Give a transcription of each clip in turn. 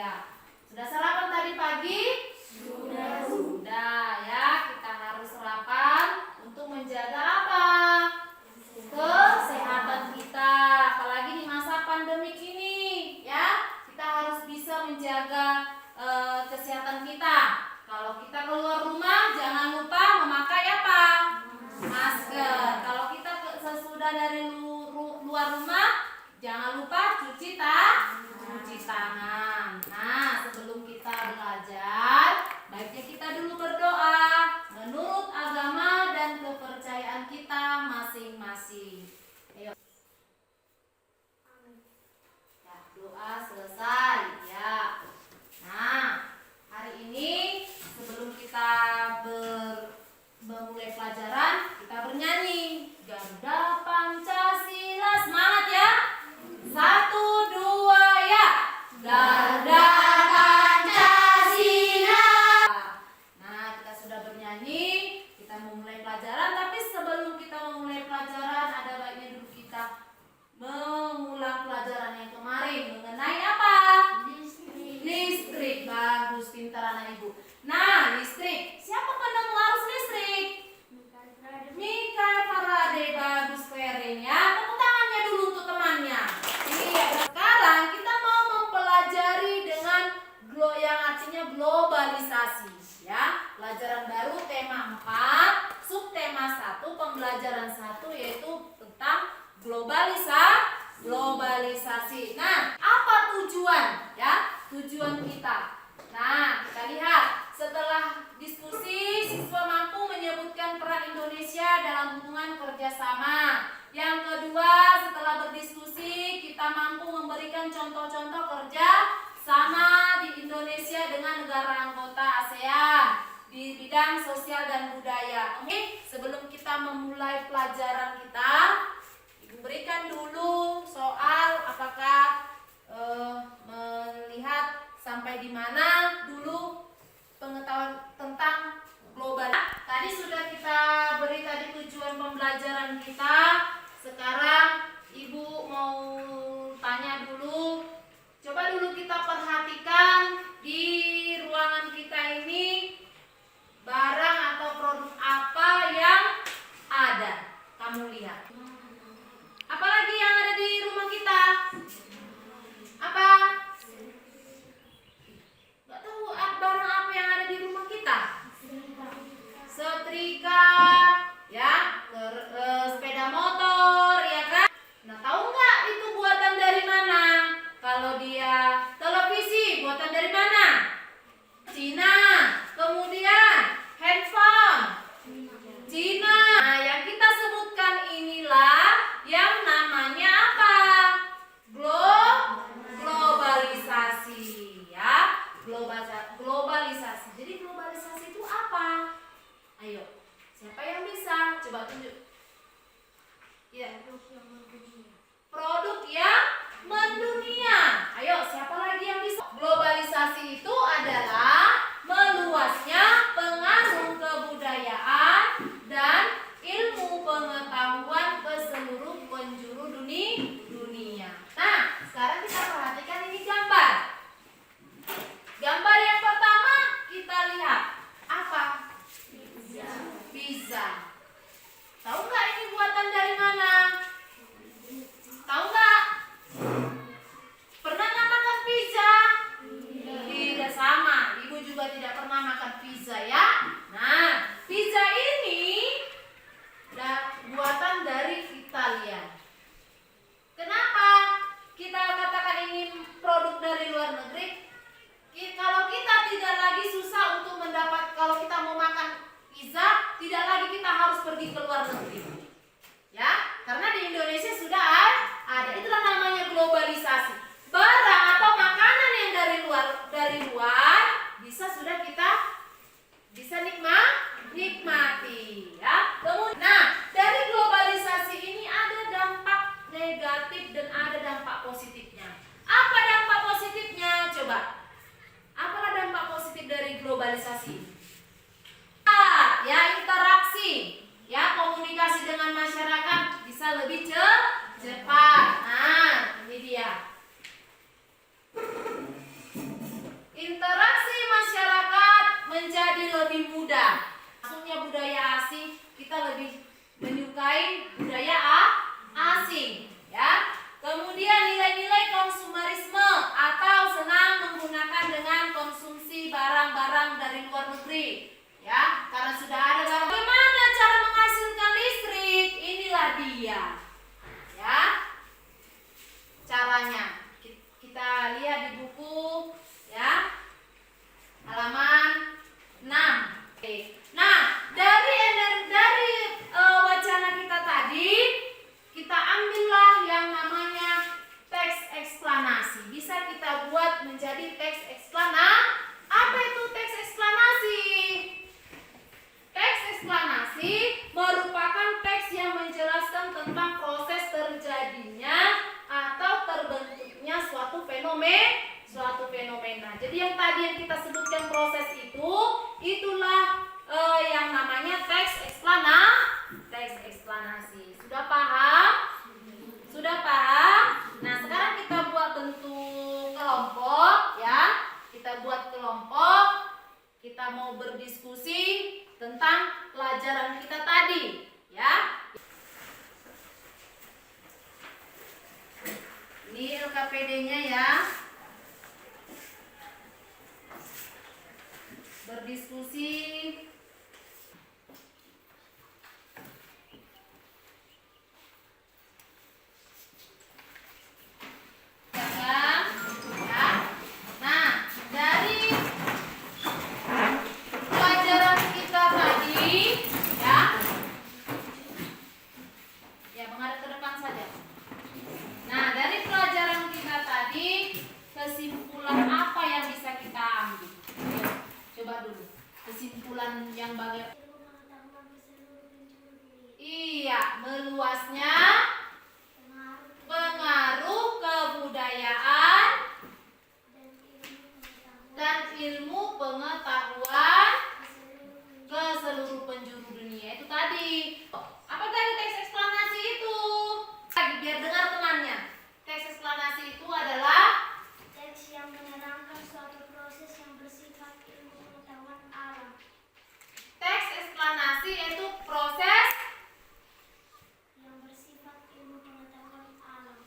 Ya. Sudah sarapan tadi pagi? Sudah. Sudah ya. Kita harus sarapan untuk menjaga apa? Kesehatan kita. Apalagi di masa pandemik ini, ya. Kita harus bisa menjaga kesehatan kita. Kalau kita keluar rumah, jangan lupa memakai apa? Masker. Kalau kita sesudah dari luar rumah, jangan lupa cuci tangan. Nah, sebelum kita belajar, baiknya kita dulu berdoa menurut agama dan kepercayaan kita masing-masing. Ayo. Ya, doa selesai. Ya. Nah, hari ini sebelum kita memulai pelajaran, kita bernyanyi Garuda Pancasila. Semangat ya. 1, 2 ya. Garuda Pancasila. Nah, kita sudah bernyanyi, kita memulai pelajaran. Tapi sebelum kita memulai pelajaran, ada baiknya dulu kita mengulang pelajaran yang kemarin mengenai apa? Listrik. Bagus, pintar anak ibu. Nah, listrik. Siapa penemu arus listrik? Michael Faraday. Bagus, keren ya. Tepuk tangannya dulu untuk temannya. Iya. Sekarang kita mau mempelajari dengan yang artinya globalisasi. Ya, pelajaran baru tema 4, subtema 1, pembelajaran 1 yaitu tentang globalisasi. Nah, apa tujuan? Ya, tujuan kita. Nah, kita lihat setelah diskusi, siswa mampu menyebutkan peran Indonesia dalam hubungan kerjasama. Yang kedua, setelah berdiskusi, kita mampu memberikan contoh-contoh kerja sama di Indonesia dengan negara anggota ASEAN di bidang sosial dan budaya. Oke, sebelum kita memulai pelajaran kita, berikan dulu soal apakah melihat sampai di mana dulu pengetahuan tentang global. Tadi sudah kita beri tadi tujuan pembelajaran kita. Sekarang ibu mau tanya dulu. Coba dulu kita perhatikan di ruangan kita ini barang atau produk apa yang ada. Kamu lihat. Apalagi yang ada di rumah kita? Apa? Gak tahu barang apa yang ada di rumah kita? Setrika, ya, sepeda motor, ya kan? Nah, tahu nggak itu buatan dari mana? Kalau dia televisi, buatan dari mana? Cina. Kemudian handphone, Cina. Nah, yang kita sebutkan inilah yang namanya apa? Globalisasi, ya. Globalisasi. Jadi globalisasi itu apa? Ayo, siapa yang bisa? Coba tunjuk. Ya. Produk yang mendunia. Ayo, siapa lagi yang bisa? Globalisasi itu adalah meluasnya pengaruh kebudayaan dan ilmu pengetahuan ke seluruh penjuru dunia. Nah, sekarang kita perhatikan ini gambar. Gambar yang pertama kita lihat apa? Pizza. Tahu nggak ini buatan dari mana? Tahu nggak? Pernah nggak makan pizza? Tidak sama. Ibu juga tidak pernah makan pizza ya. Nah, pizza ini buatan dari Italia. Kenapa kita katakan ini produk dari luar negeri? Kalau kita tidak lagi susah untuk mendapat, kalau kita mau makan pizza, tidak lagi kita harus pergi ke luar negeri. Ya, karena di Indonesia sudah ada. Itulah namanya globalisasi. Barang atau makanan yang dari luar bisa sudah kita bisa nikmati, ya. Kemudian, nah, dari globalisasi ini ada dampak negatif dan ada dampak positifnya. Apa dampak positifnya? Coba. Apalah dampak positif dari globalisasi? Ya, interaksi, ya, komunikasi dengan masyarakat bisa lebih cepat. Nah, ini dia. Interaksi masyarakat menjadi lebih mudah. Maksudnya budaya asing, kita lebih menyukai budaya asing, ya. Kemudian nilai-nilai konsumerisme atau senang menggunakan dengan konsumsi barang-barang dari luar negeri, ya. Karena sudah ada barang. Bagaimana cara menghasilkan listrik? Inilah dia, ya. Caranya kita lihat di buku, ya, halaman 6. Oke. Nah, dari wacana kita tadi, kita ambillah yang namanya teks eksplanasi. Bisa kita buat menjadi teks eksplanasi. Apa itu teks eksplanasi? Teks eksplanasi merupakan teks yang menjelaskan tentang proses terjadinya atau terbentuknya suatu fenomena. Jadi yang tadi yang kita sebutkan proses itu, itulah yang namanya teks eksplanasi. Sudah paham? Sudah paham? Nah, sekarang kita buat bentuk kelompok, ya. Kita buat kelompok. Kita mau berdiskusi tentang pelajaran kita tadi, ya. Ini LKPD-nya, ya. Berdiskusi kesimpulan apa yang bisa kita ambil? Coba dulu. Kesimpulan yang bagaimana? Iya, meluasnya pengaruh kebudayaan dan ilmu pengetahuan ke seluruh penjuru dunia. Itu tadi. Apa tadi teks eksplanasi itu? Biar dengar temannya. Teks eksplanasi itu adalah teks yang menerangkan suatu proses yang bersifat ilmu pengetahuan alam. Teks eksplanasi itu proses yang bersifat ilmu pengetahuan alam.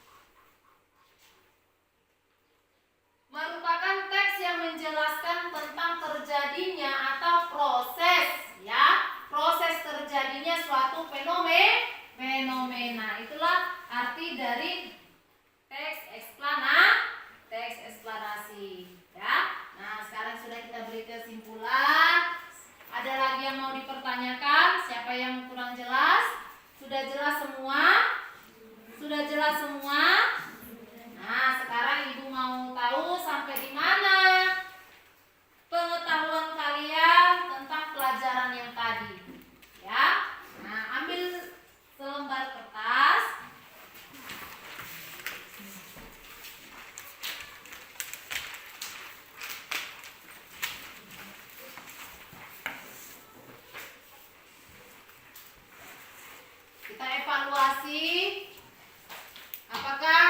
Merupakan teks yang menjelaskan tentang terjadinya atau proses, ya, proses terjadinya suatu fenomena. Itulah arti dari teks eksplanasi, ya. Nah, sekarang sudah kita beri kesimpulan. Ada lagi yang mau dipertanyakan? Siapa yang kurang jelas? Sudah jelas semua? Sudah jelas semua? Nah, sekarang Ibu mau tahu sampai di mana pengetahuan kalian tentang pelajaran yang tadi, ya. Nah, ambil selembar kertas. Kita evaluasi apakah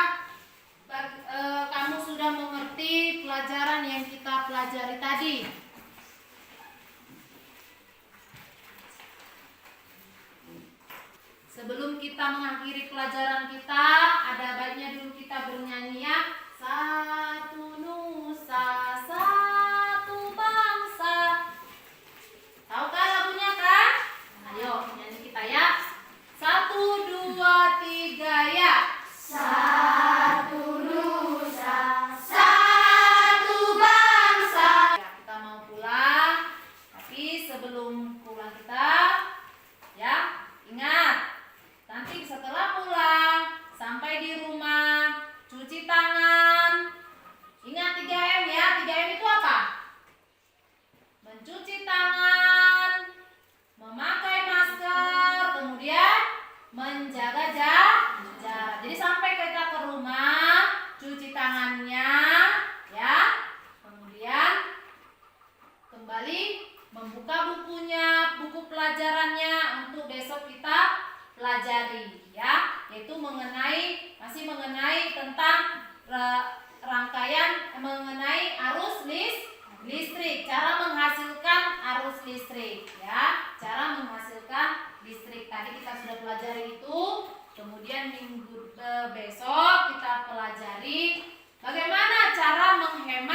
kamu sudah mengerti pelajaran yang kita pelajari tadi. Sebelum kita mengakhiri pelajaran kita, ada baiknya dulu kita bernyanyi, ya. Satu nusa, satu bangsa. Tahukah lagunya, kan? Ayo nyanyi kita, ya. 1, 2, 3, ya. Satu nusa, satu bangsa. Ya, kita mau pulang, tapi sebelum pulang kita, ya, ingat, nanti setelah pulang sampai di rumah cuci tangan. Ingat 3M, ya. 3M itu apa? Mencuci tangan, memakai masker, kemudian menjaga jarak. Jadi sampai kita ke rumah, cuci tangannya, ya. Kemudian kembali membuka bukunya, buku pelajarannya untuk besok kita pelajari, ya. Yaitu masih mengenai tentang rangkaian mengenai arus listrik, cara menghasilkan arus listrik ya, cara menghasilkan listrik. Tadi kita sudah pelajari itu. Kemudian minggu besok kita pelajari bagaimana cara menghemat